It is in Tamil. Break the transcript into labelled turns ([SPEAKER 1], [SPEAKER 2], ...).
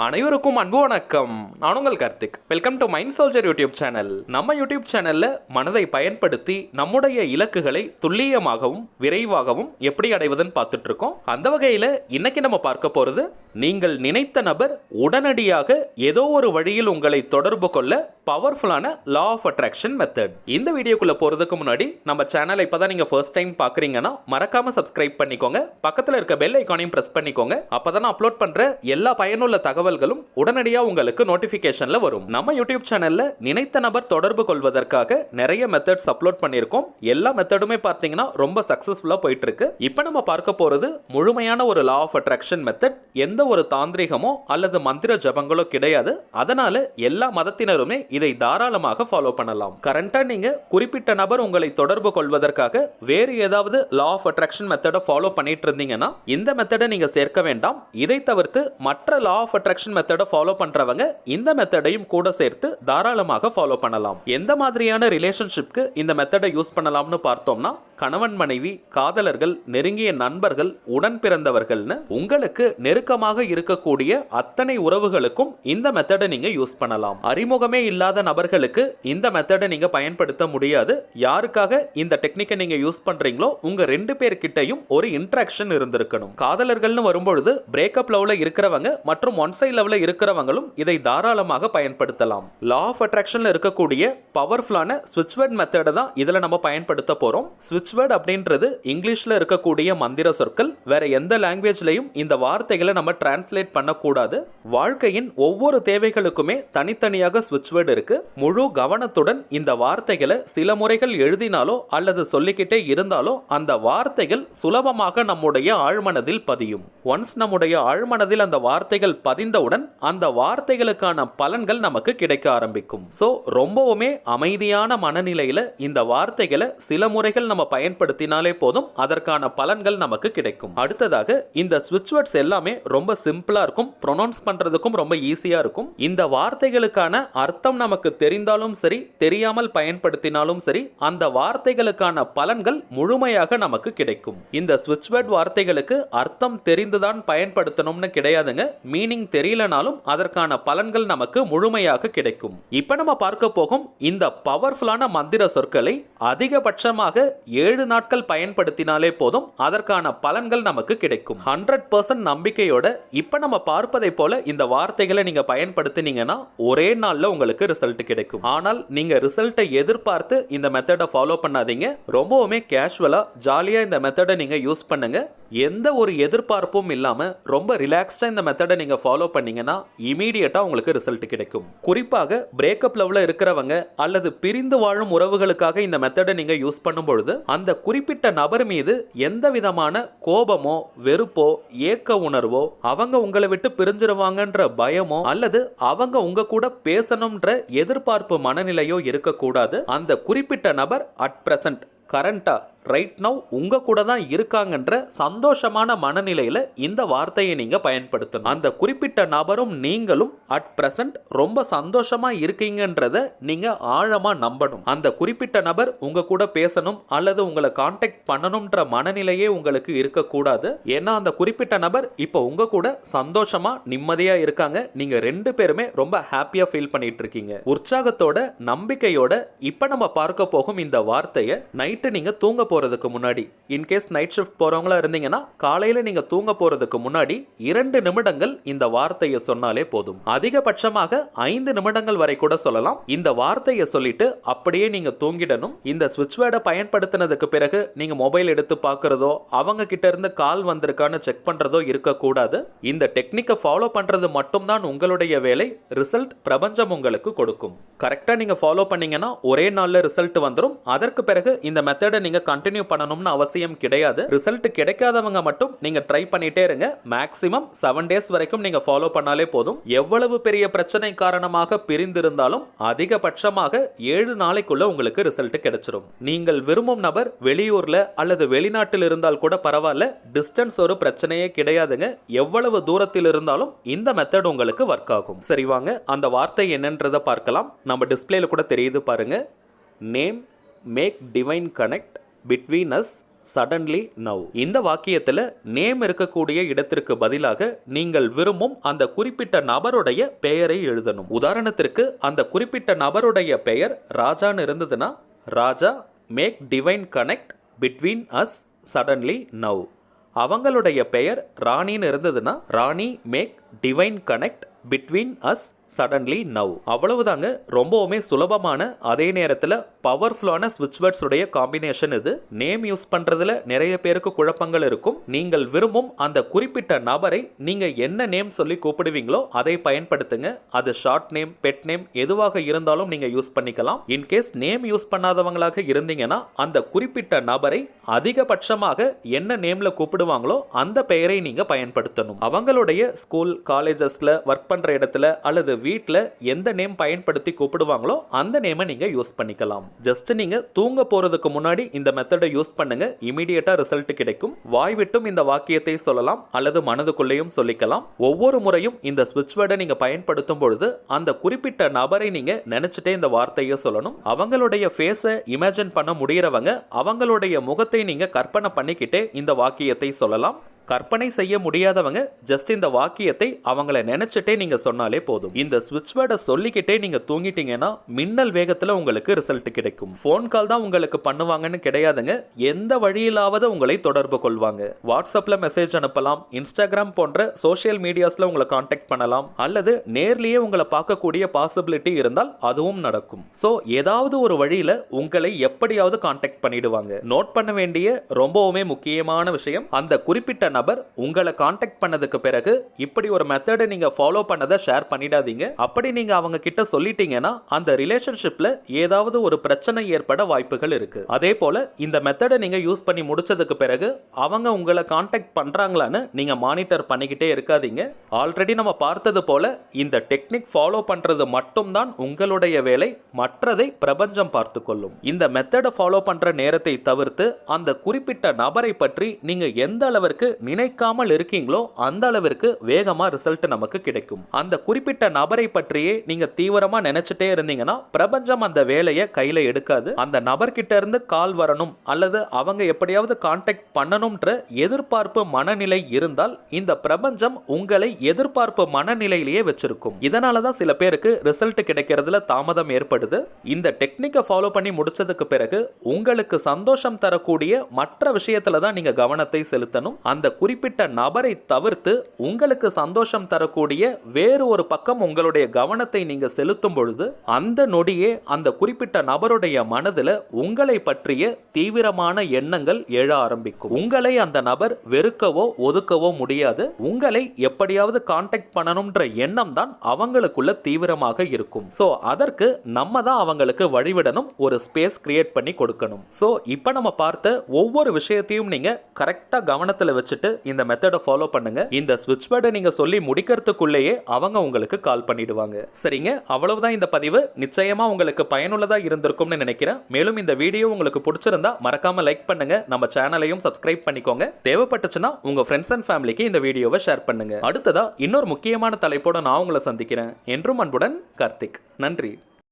[SPEAKER 1] அனைவருக்கும் அன்பு வணக்கம். நான் உங்கள் Karthik. Welcome to mind soldier YouTube channel. நம்ம யூடியூப் சேனல்ல மனதை பயன்படுத்தி நம்முடைய இலக்குகளை துல்லியமாகவும் விரைவாகவும் எப்படி அடைவதுன்னு பார்த்துட்டு இருக்கோம். அந்த வகையில் இன்னைக்கு நம்ம பார்க்க போறது, நீங்கள் நினைத்த நபர் உடனடியாக ஏதோ ஒரு வழியில் உங்களை தொடர்பு கொள்ள பவர்ஃபுல்லான லா ஆஃப் அட்ராக்ஷன் மெத்தட். இந்த வீடியோக்குள்ள போறதுக்கு முன்னாடி நம்ம சேனலை இப்பதான் நீங்க ஃபர்ஸ்ட் டைம் பாக்குறீங்கன்னா மறக்காம சப்ஸ்கிரைப் பண்ணிக்கோங்க. பக்கத்துல இருக்க பெல் ஐகானையும் பிரஸ் பண்ணிக்கோங்க. அப்பதான் அப்லோட் பண்ற எல்லா பயனுள்ள தகவல்களும் உடனடியா உங்களுக்கு நோட்டிபிகேஷன்ல வரும். நம்ம யூடியூப் சேனல்ல நினைத்த நபர் தொடர்பு கொள்வதற்காக நிறைய மெத்தட்ஸ் அப்லோட் பண்ணியிருக்கோம். எல்லா மெத்தடுமே பார்த்தீங்கன்னா ரொம்ப சக்சஸ்ஃபுல்லா போயிட்டு இருக்கு. இப்போ நம்ம பார்க்க போறது முழுமையான ஒரு லா ஆஃப் அட்ராக்ஷன் மெத்தட். எந்த ஒரு தாந்திரிகமோ அல்லது மந்திர ஜபங்களோ கிடையாது. அதனால எல்லா மதத்தினருமே இதை தாராளமாக ஃபாலோ பண்ணலாம். கரண்டா நீங்க குறிப்பிட்ட நபர் உங்களை தொடர்பு கொள்வதற்காக வேறு ஏதாவது லா ஆஃப் அட்ராக்ஷன் மெத்தடை ஃபாலோ பண்ணிட்டு இருந்தீங்கன்னா இந்த மெத்தடை நீங்க சேர்க்க வேண்டாம். இதை தவிர்த்து மற்ற லா ஆஃப் அட்ராக்ஷன் மெத்தடை ஃபாலோ பண்றவங்க இந்த மெத்தடையும் கூட சேர்த்து தாராளமாக ஃபாலோ பண்ணலாம். எந்த மாதிரியான ரிலேஷன்ஷிப்க்கு இந்த மெத்தடை யூஸ் பண்ணலாம்னு பார்த்தோம்னா, கணவன் மனைவி, காதலர்கள், நெருங்கிய நண்பர்கள், உடன் பிறந்தவர்கள்னு உங்களுக்கு நெருக்கமாக இருக்கக்கூடிய அத்தனை உறவுகளுக்கும் இந்த மெத்தடை நீங்க யூஸ் பண்ணலாம். அறிமுகமே இல்லாத நபர்களுக்கு இந்த மெத்தடை நீங்க பயன்படுத்த முடியாது. யாருக்காக இந்த டெக்னிக்கை நீங்க யூஸ் பண்றீங்களோ உங்க ரெண்டு பேர்கிட்டையும் ஒரு இன்டராக்ஷன் இருந்திருக்கணும். காதலர்கள்னு வரும்பொழுது பிரேக்கப் லெவல்ல இருக்கிறவங்க மற்றும் ஒன் சைட் லெவல்ல இருக்கிறவங்களும் இதை தாராளமாக பயன்படுத்தலாம். லா ஆஃப் அட்ராக்ஷன்ல இருக்கக்கூடிய பவர்ஃபுல்லான ஸ்விட்ச் வேர்ட் மெத்தடை தான் இதுல நம்ம பயன்படுத்த போறோம். ஸ்விட்ச் வேர்ட் அப்படின்றது இங்கிலீஷ்ல இருக்கக்கூடிய மந்திர சொற்கள். வேற எந்த லாங்குவேஜ்லயும் இந்த வார்த்தைகளை நம்ம டிரான்ஸ்லேட் பண்ணக்கூடாது. வாழ்க்கையின் ஒவ்வொரு தேவைகளுக்குமே தனித்தனியாக ஸ்விட்ச் வேர்ட் இருக்கு. முழு கவனத்துடன் இந்த வார்த்தைகளை சில முறைகள் எழுதினாலோ அல்லது சொல்லிக்கிட்டே இருந்தாலோ அந்த வார்த்தைகள் சுலபமாக நம்முடைய ஆழ்மனதில் பதியும். ஒன்ஸ் நம்முடைய ஆழ்மனதில் அந்த வார்த்தைகள் பதிந்தவுடன் அந்த வார்த்தைகளுக்கான பலன்கள் நமக்கு கிடைக்க ஆரம்பிக்கும். சோ ரொம்பவுமே அமைதியான மனநிலையில இந்த வார்த்தைகளை சில முறைகள் நம்ம பயன்படுத்தினாலே போதும், அதற்கான பலன்கள் நமக்கு கிடைக்கும். அடுத்ததாக இந்த ஸ்விட்ச் வேர்ட்ஸ் எல்லாமே ரொம்ப சிம்பிளா இருக்கும். ப்ரொனவுன்ஸ் பண்றதுக்கும் ரொம்ப ஈஸியா இருக்கும். இந்த வார்த்தைகளுக்கான அர்த்தம் நமக்கு தெரிந்தாலும் சரி, தெரியாமல் பயன்படுத்தினாலும் சரி, அந்த வார்த்தைகளுக்கான பலன்கள் முழுமையாக நமக்கு கிடைக்கும். இந்த ஸ்விட்ச் வேர்ட் வார்த்தைகளுக்கு அர்த்தம் தெரிந்துதான் பயன்படுத்தணும்னு கிடையாதுங்க. மீனிங் தெரியலனாலும் அதற்கான பலன்கள் நமக்கு முழுமையாக கிடைக்கும். இப்ப நம்ம பார்க்க போகும் இந்த பவர்ஃபுல்லான மந்திர சொற்களை அதிகபட்சமாக 7 நாட்கள் பயன்படுத்தினாலே போதும், அதற்கான பலன்கள் நமக்கு கிடைக்கும். 100% நம்பிக்கையோட இப்ப நம்ம பார்ப்பதை போல இந்த வார்த்தைகளை நீங்க பயன்படுத்தினீங்கன்னா ஒரே நாள்ல உங்களுக்கு ரிசல்ட் கிடைக்கும். ஆனால் நீங்க ரிசல்ட்டை எதிர்பார்த்து இந்த மெத்தடை ஃபாலோ பண்ணாதீங்க. ரொம்பவுமே கேஷுவலா ஜாலியா இந்த மெத்தடை நீங்க யூஸ் பண்ணுங்க. எந்த ஒரு எதிர்பார்ப்பும் இல்லாம ரொம்ப ரிலாக்ஸ்டா இந்த மெத்தடை நீங்க ஃபாலோ பண்ணீங்கன்னா இமீடியட்டா உங்களுக்கு ரிசல்ட் கிடைக்கும். குறிப்பாக பிரேக்கப் லெவல்ல இருக்கிறவங்க அல்லது பிரிந்து வாழும் உறவுகளுக்காக இந்த மெத்தடை நீங்க யூஸ் பண்ணும் பொழுது அந்த குறிப்பிட்ட நபர் மீது எந்த விதமான கோபமோ வெறுப்போ ஏக்க உணர்வோ, அவங்க உங்களை விட்டு பிரிஞ்சிருவாங்கன்ற பயமோ அல்லது அவங்க உங்க கூட பேசணும்ன்ற எதிர்பார்ப்பு மனநிலையோ இருக்கக்கூடாது. அந்த குறிப்பிட்ட நபர் அட் பிரசன்ட் கரண்டா ரைட் நவ் உங்க கூட தான் இருக்காங்கன்ற சந்தோஷமான மனநிலையில இந்த வார்த்தையை நீங்க பயன்படுத்தணும். அந்த குறிப்பிட்ட நபரும் நீங்களும் அட் பிரசன்ட் ரொம்ப சந்தோஷமா இருக்கீங்கன்றத நீங்க ஆழமா நம்பணும். அந்த குறிப்பிட்ட நபர் உங்க கூட பேசணும் அல்லது உங்களை கான்டாக்ட் பண்ணணும்ன்ற மனநிலையே உங்களுக்கு இருக்கக்கூடாது. ஏன்னா அந்த குறிப்பிட்ட நபர் இப்போ உங்க கூட சந்தோஷமா நிம்மதியா இருக்காங்க. நீங்க ரெண்டு பேருமே ரொம்ப ஹாப்பியா ஃபீல் பண்ணிட்டு இருக்கீங்க. உற்சாகத்தோட நம்பிக்கையோட இப்ப நம்ம பார்க்க போகும் இந்த வார்த்தையை நைட்டு நீங்க தூங்க போறதுக்கு முன்னாடி, இன்கேஸ் நைட் ஷிஃப்ட் போறவங்களா இருந்தீங்கன்னா காலையில நீங்க தூங்க போறதுக்கு முன்னாடி 2 நிமிடங்கள் இந்த வார்த்தையை சொன்னாலே போதும். அதிகபட்சமாக 5 நிமிடங்கள் வரை கூட சொல்லலாம். இந்த வார்த்தையை சொல்லிட்டு அப்படியே நீங்க தூங்கிடணும். இந்த ஸ்விட்ச் வேர்டை பயன்படுத்தினதுக்கு பிறகு நீங்க மொபைல் எடுத்து பார்க்கறதோ அவங்க கிட்ட இருந்து கால் வந்திருக்கான்னு செக் பண்றதோ இருக்கக்கூடாது. இந்த டெக்னிக்கை ஃபாலோ பண்றது மட்டும்தான் உங்களுடைய வேலை. ரிசல்ட் பிரபஞ்சம் உங்களுக்கு கொடுக்கும். கரெக்டா நீங்க ஃபாலோ பண்ணீங்கன்னா ஒரே நாள்ல ரிசல்ட் வந்துடும். அதற்கு பிறகு இந்த மெத்தடை நீங்க கண்டினியூ பண்ணணும்னு அவசியம் கிடையாது. ரிசல்ட் கிடைக்காதவங்க மட்டும் நீங்க ட்ரை பண்ணிட்டே இருங்க. மேக்ஸிமம் 7 டேஸ் வரைக்கும் நீங்க ஃபாலோ பண்ணாலே போதும். எவ்வளவு பெரிய பிரச்சனை காரணமாக பிரிந்திருந்தாலும் அதிகபட்சமாக 7 நாளைக்குள்ள உங்களுக்கு ரிசல்ட் கிடைச்சிடும். நீங்கள் விரும்பும் நபர் வெளியூர்ல அல்லது வெளிநாட்டில் இருந்தால் கூட பரவாயில்ல. டிஸ்டன்ஸ் ஒரு பிரச்சனையே கிடையாதுங்க. எவ்வளவு தூரத்தில் இருந்தாலும் இந்த மெத்தட் உங்களுக்கு ஒர்க் ஆகும். சரி வாங்க அந்த வார்த்தை என்னன்றதை பார்க்கலாம். நம்ம டிஸ்பிளேல கூட தெரியுது பாருங்க. Name make divine connect between us suddenly now. இந்த வாக்கியத்துல நேம் இருக்கக்கூடிய இடத்திற்கு பதிலாக நீங்கள் விரும்பும் அந்த குறிப்பிட்ட நபருடைய பெயரை எழுதணும். உதாரணத்திற்கு அந்த குறிப்பிட்ட நபருடைய பெயர் ராஜான்னு இருந்ததுன்னா Raja make divine connect between us suddenly now. அவங்களுடைய பெயர் ராணின்னு இருந்ததுன்னா Rani make divine connect between us suddenly now. அவ்வளவுதாங்க. ரொம்பவுமே சுலபமான அதே நேரத்தில் பவர்ஃபுல்லான ஸ்விட்ச் வேர்ட்ஸ் உடைய காம்பினேஷன் இது. நேம் யூஸ் பண்றதுல நிறைய பேருக்கு குழப்பங்கள் இருக்கும். நீங்கள் விரும்பும் அந்த குறிப்பிட்ட நபரை நீங்க என்ன நேம் சொல்லி கூப்பிடுவீங்களோ அதை பயன்படுத்துங்க. அது ஷார்ட் நேம், பெட் நேம் எதுவாக இருந்தாலும் நீங்க யூஸ் பண்ணிக்கலாம். இன்கேஸ் நேம் யூஸ் பண்ணாதவங்களாக இருந்தீங்கன்னா அந்த குறிப்பிட்ட நபரை அதிகபட்சமாக என்ன நேம்ல கூப்பிடுவாங்களோ அந்த பெயரை நீங்க பயன்படுத்தணும். அவங்களுடைய ஸ்கூல், காலேஜஸ்ல, ஒர்க் பண்ற இடத்துல அல்லது வீட்ல எந்த நேம் பயன்படுத்தி கூப்பிடுவாங்களோ அந்த நேமை நீங்க யூஸ் பண்ணிக்கலாம். ஜஸ்ட் நீங்க தூங்க போறதுக்கு முன்னாடி இந்த மெத்தடை யூஸ் பண்ணுங்க. இமிடியேட்டா ரிசல்ட் கிடைக்கும். வாய் விட்டும் இந்த வாக்கியத்தை சொல்லலாம் அல்லது மனதுக்குள்ளேயும் சொல்லிக்கலாம். ஒவ்வொரு முறையும் இந்த ஸ்விட்ச் வேர்டை நீங்க பயன்படுத்தும் பொழுது அந்த குறிப்பிட்ட நபரை நீங்க நினைச்சிட்டே இந்த வார்த்தையை சொல்லணும். அவங்களுடைய ஃபேஸை இமேஜின் பண்ண முடியறவங்க அவங்களுடைய முகத்தை நீங்க கற்பனை பண்ணிக்கிட்டே இந்த வாக்கியத்தை சொல்லலாம். கற்பனை செய்ய முடியாதவங்க ஜஸ்ட் இந்த வாக்கியத்தை அவங்கள நினைச்சிட்டே நீங்க சொன்னாலே போதும். இந்த ஸ்விட்ச் வேர்டை சொல்லிக்கிட்டே நீங்க தூங்கிட்டீங்கன்னா மின்னல் வேகத்துல உங்களுக்கு ரிசல்ட் கிடைக்கும். போன் கால் தான் உங்களுக்கு பண்ணுவாங்கன்னு கிடையாதுங்க. எந்த வழியிலாவது உங்களை தொடர்பு கொள்வாங்க. வாட்ஸ்அப்ல மெசேஜ் அனுப்பலாம், இன்ஸ்டாகிராம் போன்ற சோசியல் மீடியாஸ்ல உங்களை கான்டாக்ட் பண்ணலாம், அல்லது நேர்லயே உங்களை பார்க்கக்கூடிய பாசிபிலிட்டி இருந்தால் அதுவும் நடக்கும். சோ ஏதாவது ஒரு வழியில உங்களை எப்படியாவது கான்டாக்ட் பண்ணிடுவாங்க. நோட் பண்ண வேண்டிய ரொம்பவுமே முக்கியமான விஷயம், அந்த குறிப்பிட்ட நபர் உங்களை கான்டாக்ட் பண்ணதுக்கு பிறகு இப்படி ஒரு மெத்தடை நீங்க ஃபாலோ பண்ணதை ஷேர் பண்ணிடாதீங்க. அப்படி நீங்க அவங்க கிட்ட சொல்லிட்டீங்கன்னா அந்த ரிலேஷன்ஷிப்ல ஏதாவது ஒரு பிரச்சனை ஏற்பட வாய்ப்புகள் இருக்கு. அதே போல இந்த மெத்தடை நீங்க யூஸ் பண்ணி முடிச்சதுக்கு பிறகு அவங்க உங்களை கான்டாக்ட் பண்றாங்களான்னு நீங்க மானிட்டர் பண்ணிக்கிட்டே இருக்காதீங்க. ஆல்ரெடி நம்ம பார்த்தது போல இந்த டெக்னிக் ஃபாலோ பண்றது மட்டும்தான் உங்களுடைய வேலை, மற்றதை பிரபஞ்சம் பார்த்து கொள்ளும். இந்த மெத்தடை ஃபாலோ பண்ற நேரத்தை தவிர்த்து அந்த குறிப்பிட்ட நபரை பற்றி நீங்க எந்த அளவிற்கு நினைக்காமல் இருக்கீங்களோ அந்த அளவிற்கு வேகமா ரிசல்ட் நமக்கு கிடைக்கும். அந்த குறிப்பிட்ட நபரை பற்றியே நீங்க தீவிரமா நினைச்சிட்டே இருந்தீங்கன்னா பிரபஞ்சம் அந்த வேலையை கையில எடுக்காது. அந்த நபர்கிட்ட இருந்து கால் வரணும் அல்லது அவங்க எப்படியாவது கான்டாக்ட் பண்ணணும்ன்ற எதிர்பார்ப்பு மனநிலை இருந்தால் இந்த பிரபஞ்சம் உங்களை எதிர்பார்ப்பு மனநிலையிலேயே வச்சிருக்கும். இதனாலதான் சில பேருக்கு ரிசல்ட் கிடைக்கிறதுல தாமதம் ஏற்படுது. இந்த டெக்னிக்கை ஃபாலோ பண்ணி முடிச்சதுக்கு பிறகு உங்களுக்கு சந்தோஷம் தரக்கூடிய மற்ற விஷயத்துல தான் நீங்க கவனத்தை செலுத்தணும். அந்த குறிப்பிட்ட நபரை தவிர்த்து உங்களுக்கு சந்தோஷம் தரக்கூடிய வேறு ஒரு பக்கம் உங்களுடைய கவனத்தை நீங்க செலுத்தும் பொழுது அந்த நொடியே அந்த குறிப்பிட்ட நபருடைய மனதில் உங்களை பற்றிய தீவிரமான எண்ணங்கள் எழ ஆரம்பிக்கும். உங்களை அந்த நபர் வெறுக்கவோ ஒதுக்கவோ முடியாது. உங்களை எப்படியாவது கான்டாக்ட் பண்ணணும்ன்ற எண்ணம் தான் அவங்களுக்குள்ள தீவிரமாக இருக்கும். சோ அதற்கு நம்ம தான் அவங்களுக்கு வழிவிடணும், ஒரு ஸ்பேஸ் கிரியேட் பண்ணி கொடுக்கணும். சோ இப்போ நம்ம பார்த்த ஒவ்வொரு விஷயத்தையும் நீங்க கரெக்டா கவனத்தில் வச்சுட்டு இந்த மெத்தடை ஃபாலோ பண்ணுங்க. இந்த ஸ்விட்ச் வேர்டை நீங்க சொல்லி முடிக்கிறதுக்குள்ளேயே அவங்க உங்களுக்கு கால் பண்ணிடுவாங்க. சரிங்க, அவ்வளவுதான் இந்த பதிவு. நிச்சயமா உங்களுக்கு பயனுள்ளதா இருந்திருக்கும்னு நினைக்கிறேன். மேலும் இந்த வீடியோ உங்களுக்கு பிடிச்சிருந்தா மறக்காம லைக் பண்ணுங்க, நம்ம சேனலையும் சப்ஸ்கிரைப் பண்ணிக்கோங்க. தேவைப்பட்டுச்சுன்னா உங்க ஃப்ரெண்ட்ஸ் அண்ட் ஃபேமிலிக்கு இந்த வீடியோவை ஷேர் பண்ணுங்க. அடுத்ததா இன்னொரு முக்கியமான தலைப்போட நான் உங்களை சந்திக்கிறேன். என்றும் அன்புடன் கார்த்திக். நன்றி.